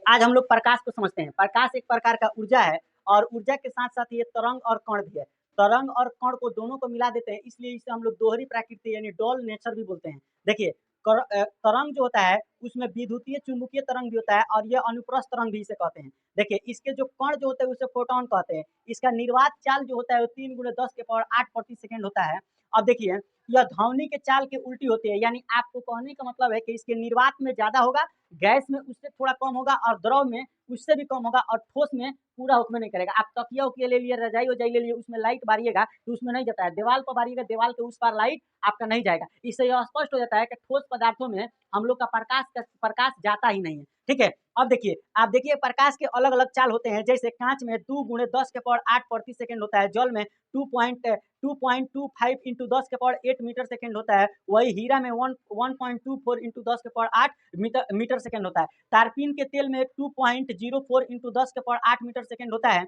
आज हम लोग प्रकाश को समझते हैं। प्रकाश एक प्रकार का ऊर्जा है और ऊर्जा के साथ-साथ ये तरंग और कण भी है। तरंग और कण को दोनों को मिला देते हैं, इसलिए इसे हम लोग दोहरी प्रकृति यानी डबल नेचर भी बोलते हैं। देखिए तरंग जो होता है उसमें विद्युतीय चुंबकीय तरंग भी होता है और ये अनुप्रस्थ तरंग भी इसे कहते हैं। देखिए इसके जो कण जो होते हैं उसे फोटॉन कहते हैं। इसका निर्वात चाल जो होता है वो 3 × 10⁸ प्रति सेकंड होता है। अब देखिए यह ध्वनि के चाल के उल्टी होती है, यानी आपको कहने का मतलब है कि इसके निर्वात में ज़्यादा होगा, गैस में उससे थोड़ा कम होगा और द्रव में उससे भी कम होगा और ठोस में पूरा उसमें नहीं करेगा। आप तकिया-वकिया ले लिए, रजाई-वजाई ले लिए, उसमें लाइट बारिएगा तो उसमें नहीं जाता है। दीवाल पर बारिएगा, दीवाल के उस पार लाइट आपका नहीं जाएगा। इससे यह स्पष्ट हो जाता है कि ठोस पदार्थों में हम लोग का प्रकाश जाता ही नहीं है। ठीक है? अब देखिए, आप देखिए प्रकाश के अलग-अलग चाल होते हैं, जैसे काँच में 2 × 10⁸ प्रति सेकंड होता है, जल में 2.25 × 10⁸ मीटर सेकंड होता है, वही हीरा में 1.24 × 10⁸ मीटर सेकंड होता है। तारपीन के तेल में 2.04 × 10⁸ मीटर सेकंड होता है।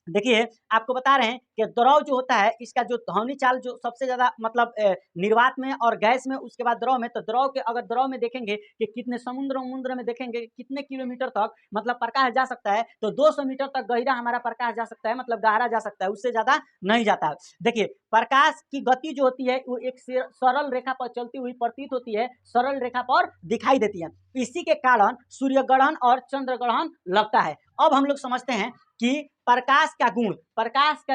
देखिए, आपको बता रहे हैं कि द्रव जो होता है इसका जो ध्वनि चाल जो सबसे ज़्यादा मतलब निर्वात में और गैस में, उसके बाद द्रव में, तो अगर द्रव में देखेंगे कि कितने समुद्र में देखेंगे कितने किलोमीटर तक मतलब प्रकाश जा सकता है, तो 200 मीटर तक गहरा हमारा प्रकाश जा सकता है, मतलब गहरा जा सकता है, उससे ज़्यादा नहीं जाता है। देखिए, प्रकाश की गति जो होती है वो एक सरल रेखा पर चलती हुई प्रतीत होती है, सरल रेखा पर दिखाई देती है। इसी के कारण सूर्य ग्रहण और चंद्र ग्रहण लगता है। अब हम लोग समझते हैं कि प्रकाश का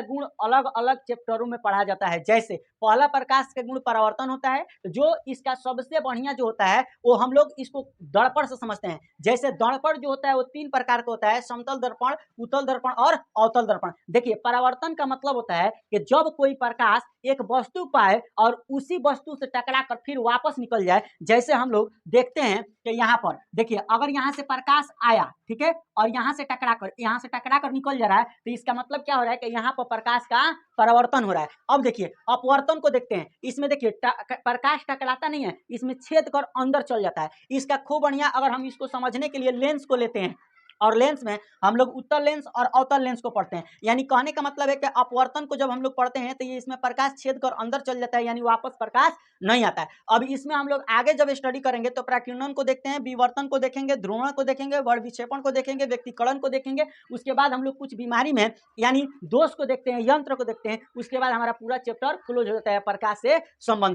गुण अलग-अलग चैप्टरों में पढ़ा जाता है। जैसे पहला प्रकाश का गुण परावर्तन होता है, जो इसका सबसे बढ़िया जो होता है वो हम लोग इसको दर्पण से समझते हैं। जैसे दर्पण जो होता है वो 3 प्रकार का होता है, समतल दर्पण, उत्तल दर्पण और अवतल दर्पण। देखिए परावर्तन का मतलब होता है कि जब कोई प्रकाश एक वस्तु पाए और उसी वस्तु से टकरा कर फिर वापस निकल जाए। जैसे हम लोग देखते हैं कि यहाँ पर देखिए, अगर यहाँ से प्रकाश आया, ठीक है, और यहाँ से टकरा कर निकल जा रहा है, तो इसका मतलब क्या हो रहा है कि यहाँ पर प्रकाश का परावर्तन हो रहा है। अब देखिए अपवर्तन को देखते हैं। इसमें देखिए प्रकाश टकराता नहीं है, इसमें छेद कर अंदर चल जाता है। इसका खूब बढ़िया अगर हम इसको समझने के लिए लेंस को लेते हैं और लेंस में हम लोग उत्तल लेंस और अवतल लेंस को पढ़ते हैं। यानी कहने का मतलब है कि अपवर्तन को जब हम लोग पढ़ते हैं तो ये इसमें प्रकाश छेद कर अंदर चल जाता है, यानी वापस प्रकाश नहीं आता है। अब इसमें हम लोग आगे जब स्टडी करेंगे तो प्राकीर्णन को देखते हैं, विवर्तन को देखेंगे, ध्रुवण को देखेंगे, वर्ण विक्षेपण को देखेंगे, व्यक्तिकरण को देखेंगे। उसके बाद हम लोग कुछ बीमारी में यानी दोष को देखते हैं, यंत्र को देखते हैं। उसके बाद हमारा पूरा चैप्टर क्लोज हो जाता है प्रकाश से संबंधित।